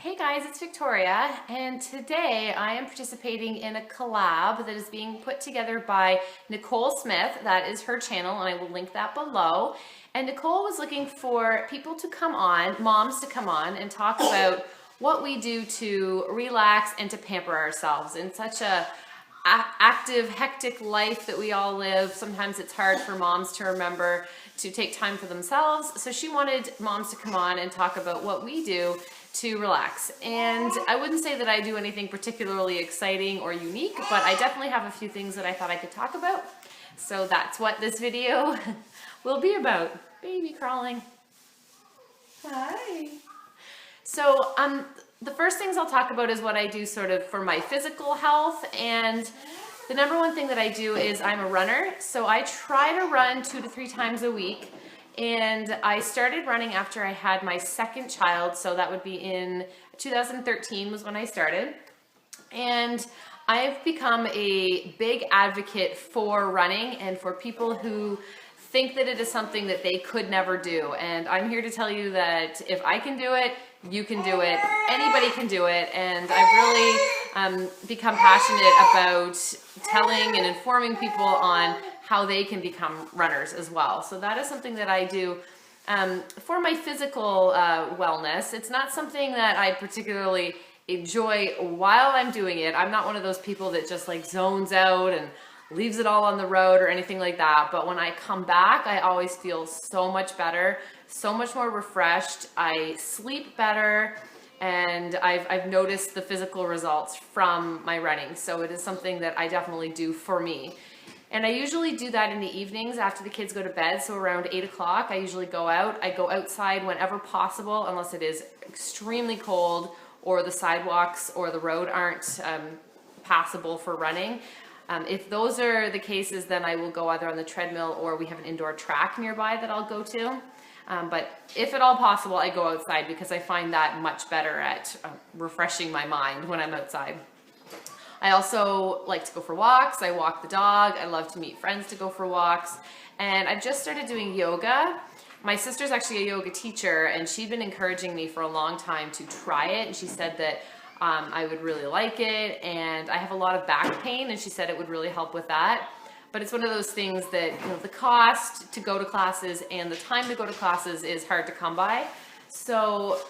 Hey guys, it's Victoria, and today I am participating in a collab that is being put together by Nicole Smith. That is her channel, and I will link that below. And Nicole was looking for people to come on, moms to come on, and talk about what we do to relax and to pamper ourselves in such a active, hectic life that we all live. Sometimes it's hard for moms to remember to take time for themselves. So she wanted moms to come on and talk about what we do to relax. And I wouldn't say that I do anything particularly exciting or unique, but I definitely have a few things that I thought I could talk about. So that's what this video will be about. Baby crawling. Hi. So the first things I'll talk about is what I do sort of for my physical health. And the number one thing that I do is I'm a runner. So I try to run 2 to 3 times a week. And I started running after I had my second child. So that would be in 2013 was when I started. And I've become a big advocate for running and for people who think that it is something that they could never do. And I'm here to tell you that if I can do it, you can do it. Anybody can do it. And I've really become passionate about telling and informing people on how they can become runners as well. So that is something that I do for my physical wellness. It's not something that I particularly enjoy while I'm doing it. I'm not one of those people that just like zones out and leaves it all on the road or anything like that. But when I come back, I always feel so much better, so much more refreshed. I sleep better, and I've noticed the physical results from my running. So it is something that I definitely do for me. And I usually do that in the evenings after the kids go to bed. So around 8 o'clock, I usually go out. I go outside whenever possible, unless it is extremely cold or the sidewalks or the road aren't passable for running. If those are the cases, then I will go either on the treadmill or we have an indoor track nearby that I'll go to. But if at all possible, I go outside because I find that much better at refreshing my mind when I'm outside. I also like to go for walks. I walk the dog. I love to meet friends to go for walks. And I've just started doing yoga. My sister's actually a yoga teacher, and she'd been encouraging me for a long time to try it. And she said that I would really like it. And I have a lot of back pain, and she said it would really help with that. But it's one of those things that, you know, the cost to go to classes and the time to go to classes is hard to come by. So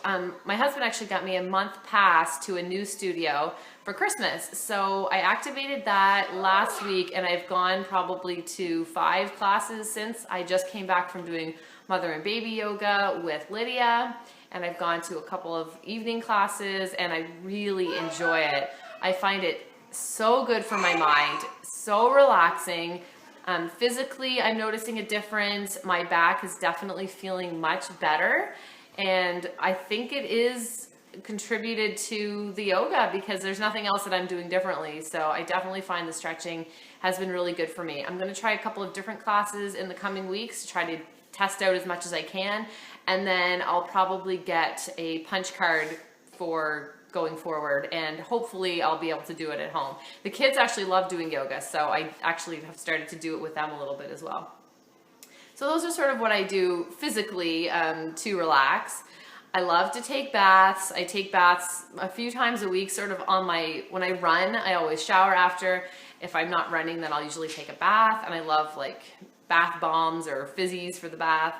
my husband actually got me a month pass to a new studio for Christmas. So I activated that last week, and I've gone probably to 5 classes since. I just came back from doing mother and baby yoga with Lydia, and I've gone to a couple of evening classes, and I really enjoy it. I find it so good for my mind, so relaxing. Physically, I'm noticing a difference. My back is definitely feeling much better. And I think it is contributed to the yoga because there's nothing else that I'm doing differently. So I definitely find the stretching has been really good for me. I'm going to try a couple of different classes in the coming weeks to try to test out as much as I can. And then I'll probably get a punch card for going forward, and hopefully I'll be able to do it at home. The kids actually love doing yoga, so I actually have started to do it with them a little bit as well. So those are sort of what I do physically to relax. I love to take baths. I take baths a few times a week, sort of when I run, I always shower after. If I'm not running, then I'll usually take a bath, and I love like bath bombs or fizzies for the bath.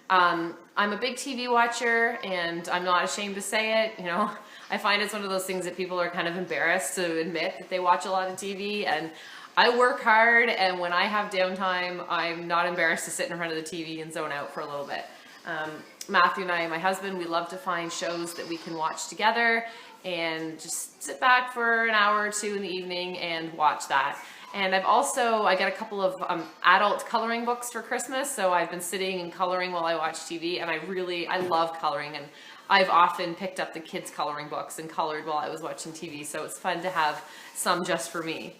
I'm a big TV watcher, and I'm not ashamed to say it. You know, I find it's one of those things that people are kind of embarrassed to admit that they watch a lot of TV, and I work hard, and when I have downtime, I'm not embarrassed to sit in front of the TV and zone out for a little bit. Matthew and I, my husband, we love to find shows that we can watch together and just sit back for an hour or 2 in the evening and watch that. And I got a couple of adult coloring books for Christmas, so I've been sitting and coloring while I watch TV, and I love coloring, and I've often picked up the kids' coloring books and colored while I was watching TV, so it's fun to have some just for me.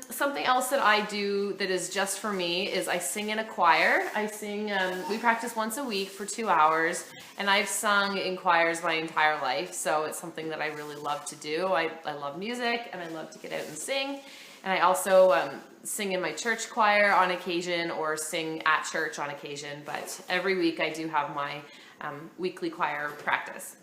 Something else that I do that is just for me is I sing in a choir. I sing, we practice once a week for 2 hours, and I've sung in choirs my entire life, so it's something that I really love to do. I love music, and I love to get out and sing. And I also sing in my church choir on occasion or sing at church on occasion, but every week I do have my weekly choir practice.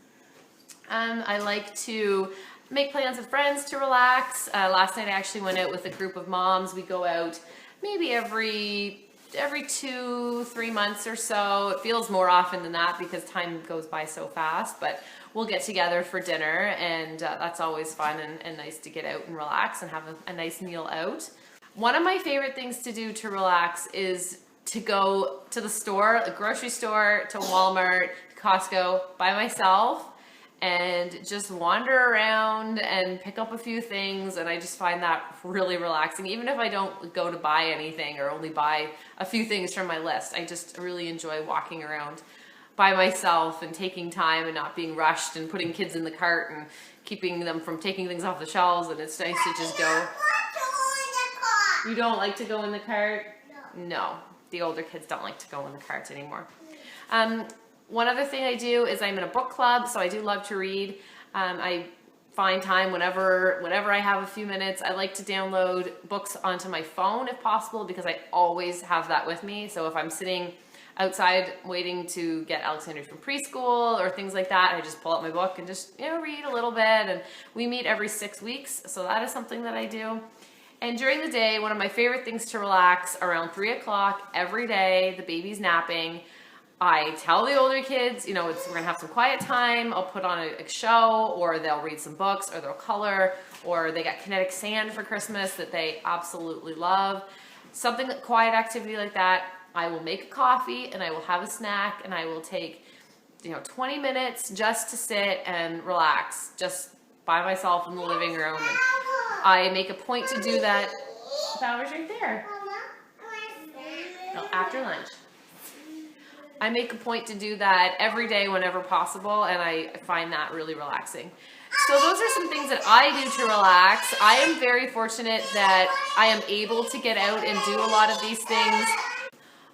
I like to make plans with friends to relax. Last night I actually went out with a group of moms. We go out maybe every 2-3 months or so. It feels more often than that because time goes by so fast, but we'll get together for dinner, and that's always fun and nice to get out and relax and have a nice meal out. One of my favorite things to do to relax is to go to the store, the grocery store, to Walmart, Costco by myself, and just wander around and pick up a few things, and I just find that really relaxing. Even if I don't go to buy anything or only buy a few things from my list, I just really enjoy walking around by myself and taking time and not being rushed and putting kids in the cart and keeping them from taking things off the shelves, and it's nice to just go. You don't like to go in the cart? No, the older kids don't like to go in the cart anymore. One other thing I do is I'm in a book club, so I do love to read. I find time whenever I have a few minutes. I like to download books onto my phone if possible because I always have that with me. So if I'm sitting outside waiting to get Alexander from preschool or things like that, I just pull out my book and just read a little bit. And we meet every 6 weeks, so that is something that I do. And during the day, one of my favorite things to relax, around 3 o'clock every day, the baby's napping, I tell the older kids, we're gonna have some quiet time. I'll put on a show, or they'll read some books, or they'll color, or they got kinetic sand for Christmas that they absolutely love. Something quiet activity like that. I will make a coffee and I will have a snack and I will take 20 minutes just to sit and relax, just by myself in the living room. And I make a point to do that. Power's right there. No, after lunch. I make a point to do that every day whenever possible, and I find that really relaxing. So those are some things that I do to relax. I am very fortunate that I am able to get out and do a lot of these things.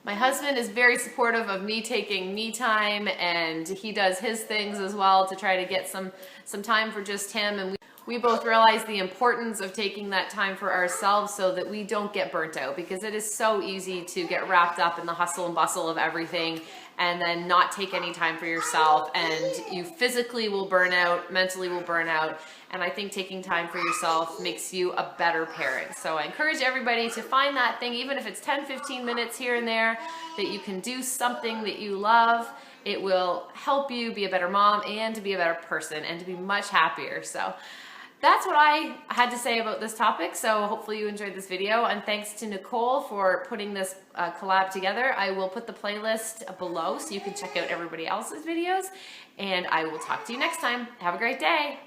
My husband is very supportive of me taking me time, and he does his things as well to try to get some time for just him. And we both realize the importance of taking that time for ourselves so that we don't get burnt out, because it is so easy to get wrapped up in the hustle and bustle of everything and then not take any time for yourself, and you physically will burn out, mentally will burn out. And I think taking time for yourself makes you a better parent. So I encourage everybody to find that thing, even if it's 10-15 minutes here and there, that you can do something that you love. It will help you be a better mom and to be a better person and to be much happier. So that's what I had to say about this topic. So hopefully you enjoyed this video, and thanks to Nicole for putting this collab together. I will put the playlist below so you can check out everybody else's videos, and I will talk to you next time. Have a great day.